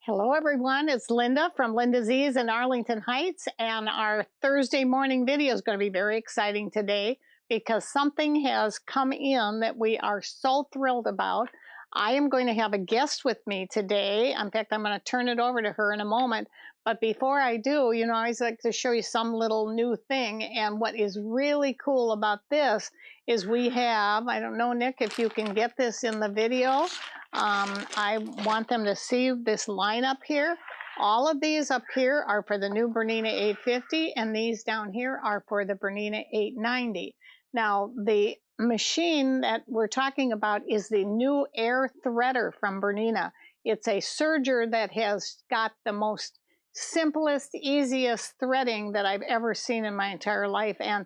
Hello, everyone. It's Linda from LindaZ in Arlington Heights, and our Thursday morning video is going to be very exciting today because something has come in that we are so thrilled about. I am going to have a guest with me today. In fact, I'm going to turn it over to her in a moment. But before I do, I always like to show you some little new thing. And what is really cool about this is we have, I don't know, Nick, if you can get this in the video. I want them to see this lineup here. All of these up here are for the new Bernina 850, and these down here are for the Bernina 890. Now, the machine that we're talking about is the new air threader from Bernina. It's a serger that has got the most simplest, easiest threading that I've ever seen in my entire life, and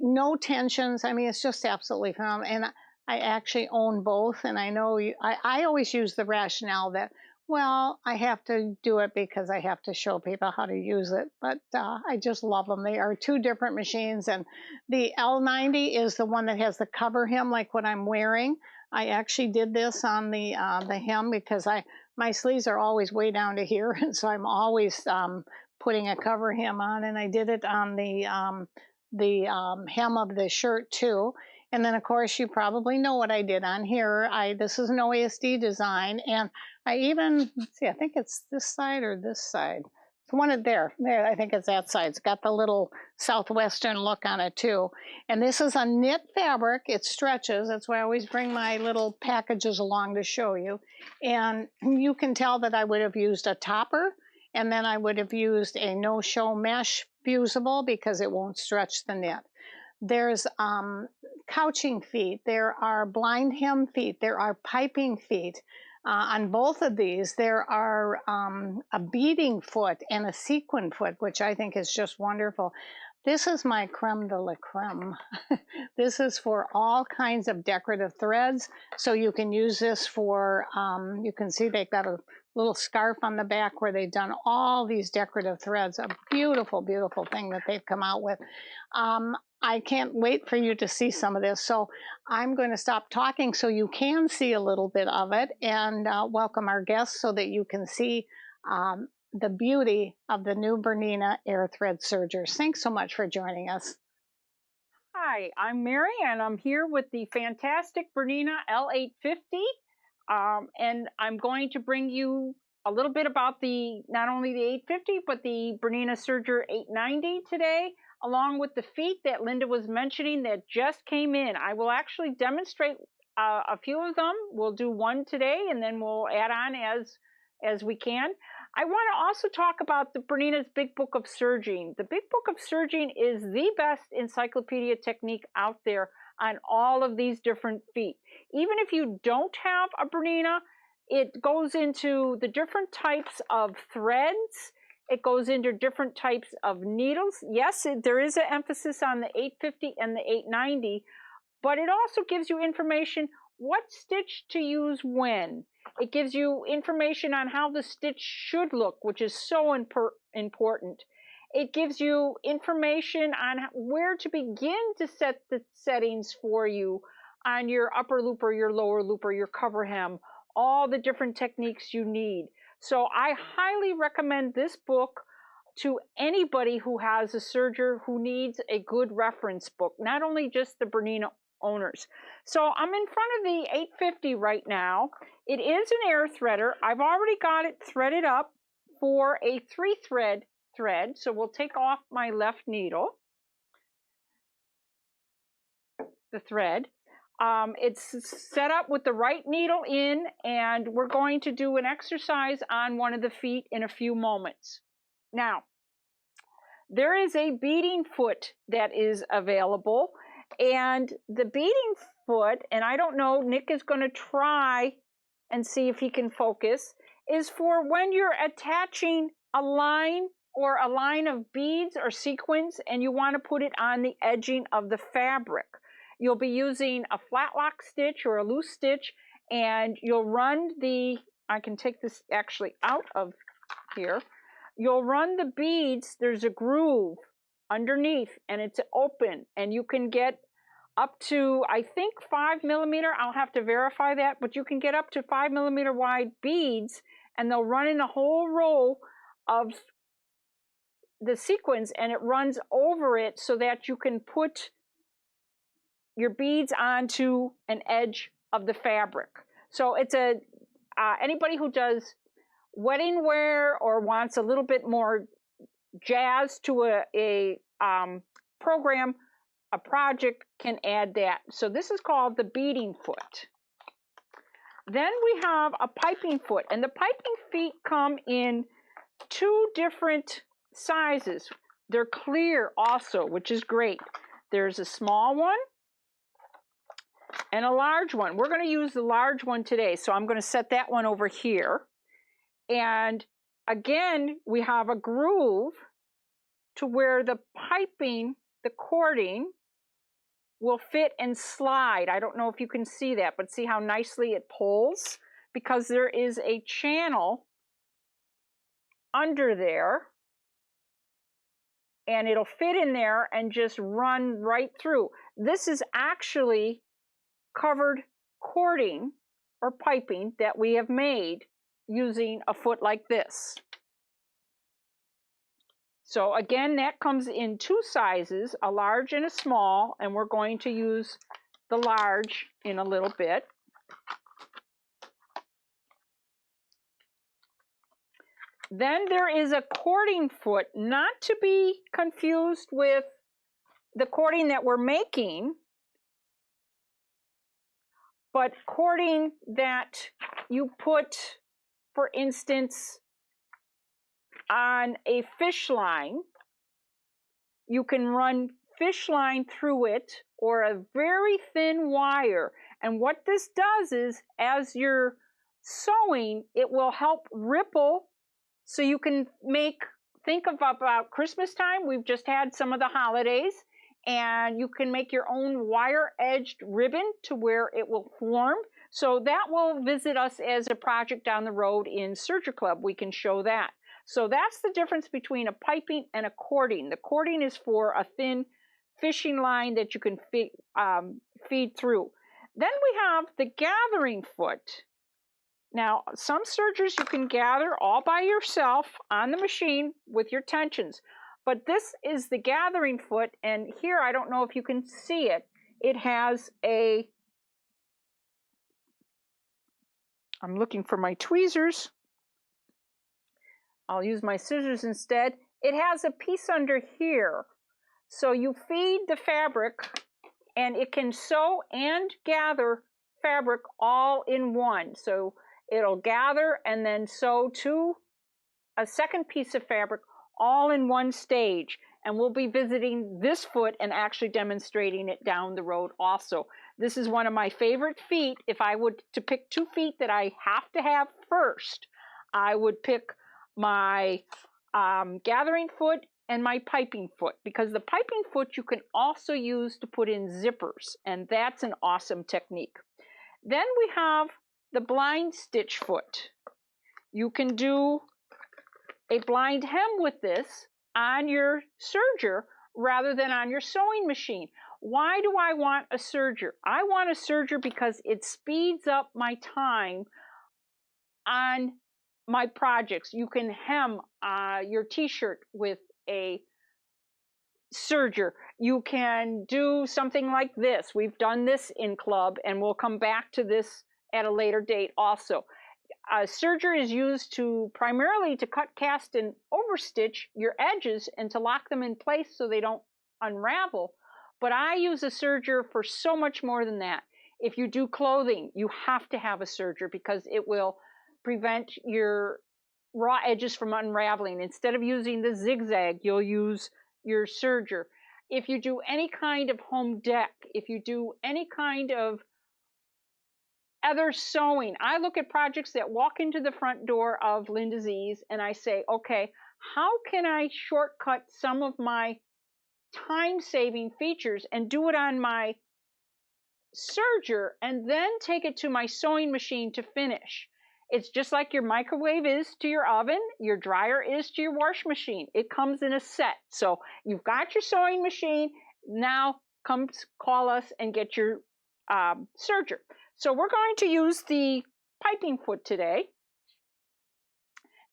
no tensions. I mean, it's just absolutely phenomenal. And I actually own both, and I know I always use the rationale that, well, I have to do it because I have to show people how to use it, but I just love them. They are two different machines, and the L90 is the one that has the cover hem like what I'm wearing. I actually did this on the hem because my sleeves are always way down to here, and so I'm always putting a cover hem on, and I did it on the hem of the shirt too. And then, of course, you probably know what I did on here. This is an OASD design, and I even, let's see, I think it's this side or this side. It's one there, I think it's that side. It's got the little southwestern look on it too. And this is a knit fabric. It stretches. That's why I always bring my little packages along to show you. And you can tell that I would have used a topper, and then I would have used a no-show mesh fusible because it won't stretch the knit. There's couching feet, there are blind hem feet, there are piping feet. On both of these, there are a beading foot and a sequin foot, which I think is just wonderful. This is my creme de la creme. This is for all kinds of decorative threads. So you can use this for, you can see they've got a little scarf on the back where they've done all these decorative threads. A beautiful, beautiful thing that they've come out with. I can't wait for you to see some of this. So I'm going to stop talking so you can see a little bit of it, and welcome our guests so that you can see the beauty of the new Bernina air thread sergers. Thanks so much for joining us. Hi, I'm Mary, and I'm here with the fantastic Bernina L850, and I'm going to bring you a little bit about not only the 850, but the Bernina Serger 890 today, along with the feet that Linda was mentioning that just came in. I will actually demonstrate a few of them. We'll do one today, and then we'll add on as we can. I want to also talk about the Bernina's Big Book of Serging. The Big Book of Serging is the best encyclopedia technique out there on all of these different feet. Even if you don't have a Bernina, it goes into the different types of threads. It goes into different types of needles. Yes, there is an emphasis on the 850 and the 890, but it also gives you information what stitch to use when. It gives you information on how the stitch should look, which is so important. It gives you information on where to begin to set the settings for you on your upper loop or your lower loop or your cover hem, all the different techniques you need. So I highly recommend this book to anybody who has a serger who needs a good reference book, not only just the Bernina owners. So I'm in front of the 850 right now. It is an air threader. I've already got it threaded up for a 3-thread thread. So we'll take off my left needle, the thread. It's set up with the right needle in, and we're going to do an exercise on one of the feet in a few moments. Now, there is a beading foot that is available, and the beading foot, and I don't know, Nick is going to try and see if he can focus, is for when you're attaching a line or a line of beads or sequins and you want to put it on the edging of the fabric. You'll be using a flat lock stitch or a loose stitch, and you'll run I can take this actually out of here. You'll run the beads, there's a groove underneath and it's open, and you can get up to, I think, 5 millimeter. I'll have to verify that, but you can get up to 5 millimeter wide beads, and they'll run in a whole row of the sequins, and it runs over it so that you can put your beads onto an edge of the fabric. So it's anybody who does wedding wear or wants a little bit more jazz to a program, a project, can add that. So this is called the beading foot. Then we have a piping foot, and the piping feet come in 2 different sizes. They're clear also, which is great. There's a small one and a large one. We're going to use the large one today, so I'm going to set that one over here. And again, we have a groove to where the piping, the cording, will fit and slide. I don't know if you can see that, but see how nicely it pulls? Because there is a channel under there, and it'll fit in there and just run right through. This is actually covered cording or piping that we have made using a foot like this. So again, that comes in 2 sizes, a large and a small, and we're going to use the large in a little bit. Then there is a cording foot, not to be confused with the cording that we're making, but cording that you put, for instance, on a fish line. You can run fish line through it, or a very thin wire. And what this does is, as you're sewing, it will help ripple, so you can think of about Christmas time. We've just had some of the holidays, and you can make your own wire-edged ribbon to where it will form. So that will visit us as a project down the road in Serger Club. We can show that. So that's the difference between a piping and a cording. The cording is for a thin fishing line that you can feed through. Then we have the gathering foot. Now, some sergers you can gather all by yourself on the machine with your tensions. But this is the gathering foot, and here, I don't know if you can see it, it has a, I'm looking for my tweezers. I'll use my scissors instead. It has a piece under here. So you feed the fabric, and it can sew and gather fabric all in one. So it'll gather and then sew to a second piece of fabric all in one stage. And we'll be visiting this foot and actually demonstrating it down the road also. This is one of my favorite feet. If I would to pick 2 feet that I have to have first, I would pick my gathering foot and my piping foot, because the piping foot you can also use to put in zippers, and that's an awesome technique. Then we have the blind stitch foot. You can do a blind hem with this on your serger rather than on your sewing machine. Why do I want a serger? I want a serger because it speeds up my time on my projects. You can hem your t-shirt with a serger. You can do something like this. We've done this in club, and we'll come back to this at a later date also. A serger is used primarily to cut, cast, and overstitch your edges and to lock them in place so they don't unravel. But I use a serger for so much more than that. If you do clothing, you have to have a serger because it will prevent your raw edges from unraveling. Instead of using the zigzag, you'll use your serger. If you do any kind of home deck, if you do any kind of other sewing, I look at projects that walk into the front door of LindaZ and I say, okay, how can I shortcut some of my time-saving features and do it on my serger and then take it to my sewing machine to finish? It's just like your microwave is to your oven, your dryer is to your wash machine. It comes in a set. So you've got your sewing machine, now come call us and get your serger. So we're going to use the piping foot today.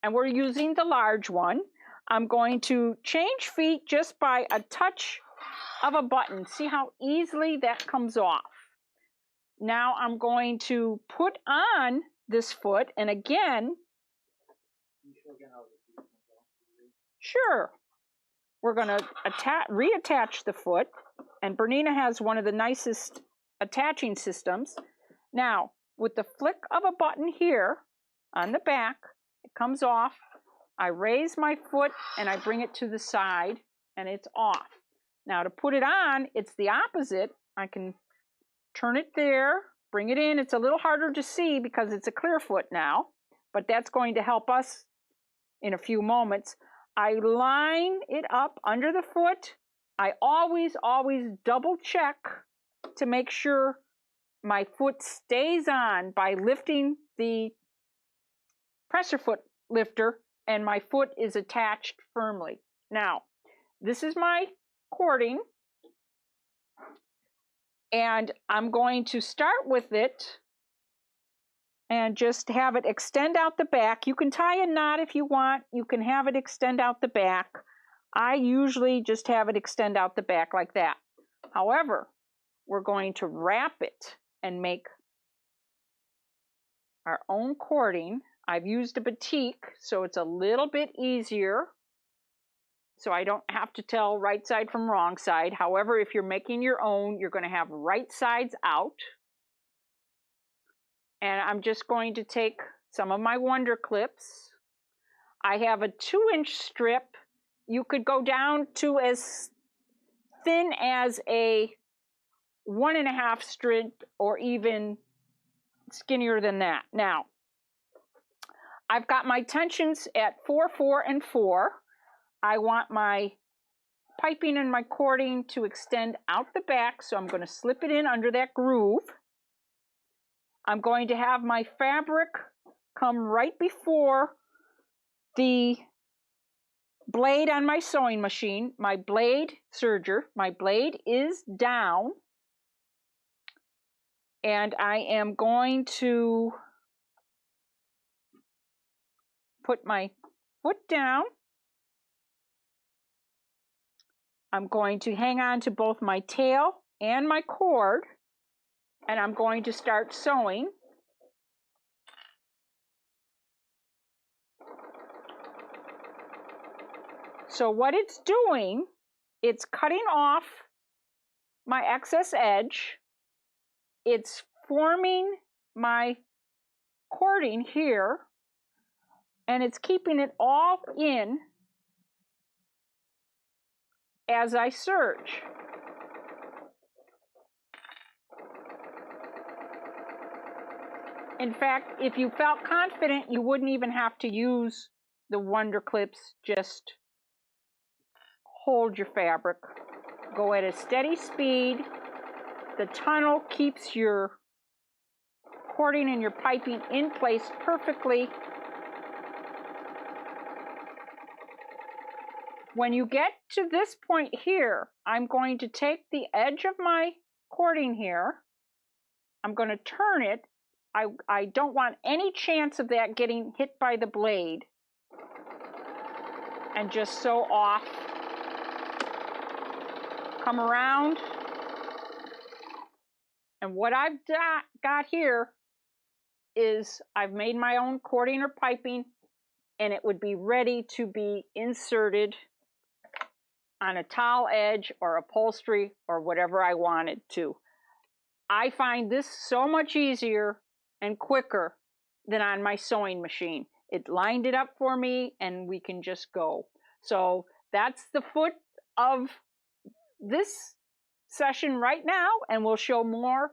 and we're using the large one. I'm going to change feet just by a touch of a button. See how easily that comes off. Now I'm going to put on this foot, and again, sure, we're going to reattach the foot, and Bernina has one of the nicest attaching systems. Now, with the flick of a button here on the back, it comes off. I raise my foot and I bring it to the side, and it's off. Now to put it on, it's the opposite. I can turn it there, bring it in. It's a little harder to see because it's a clear foot now, but that's going to help us in a few moments. I line it up under the foot. I always double check to make sure my foot stays on by lifting the pressure foot lifter, and my foot is attached firmly. Now, this is my cording, and I'm going to start with it and just have it extend out the back. You can tie a knot if you want. You can have it extend out the back. I usually just have it extend out the back like that. However, we're going to wrap it and make our own cording. I've used a batik, so it's a little bit easier, so I don't have to tell right side from wrong side. However, if you're making your own, you're going to have right sides out. And I'm just going to take some of my Wonder Clips. I have a 2-inch strip. You could go down to as thin as a 1.5 strip, or even skinnier than that. Now, I've got my tensions at 4, 4, and 4. I want my piping and my cording to extend out the back, so I'm going to slip it in under that groove. I'm going to have my fabric come right before the blade on my sewing machine. My blade serger, my blade is down, and I am going to put my foot down. I'm going to hang on to both my tail and my cord, and I'm going to start sewing. So what it's doing, it's cutting off my excess edge. It's forming my cording here, and it's keeping it all in as I serge. In fact, if you felt confident, you wouldn't even have to use the Wonder Clips. Just hold your fabric. Go at a steady speed. The tunnel keeps your cording and your piping in place perfectly. When you get to this point here, I'm going to take the edge of my cording here. I'm going to turn it. I don't want any chance of that getting hit by the blade. And just sew off. Come around. And what I've got here is I've made my own cording or piping, and it would be ready to be inserted on a towel edge or upholstery or whatever I wanted to. I find this so much easier and quicker than on my sewing machine. It lined it up for me, and we can just go. So that's the foot of this session right now, and we'll show more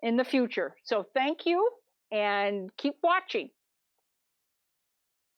in the future. So thank you, and keep watching.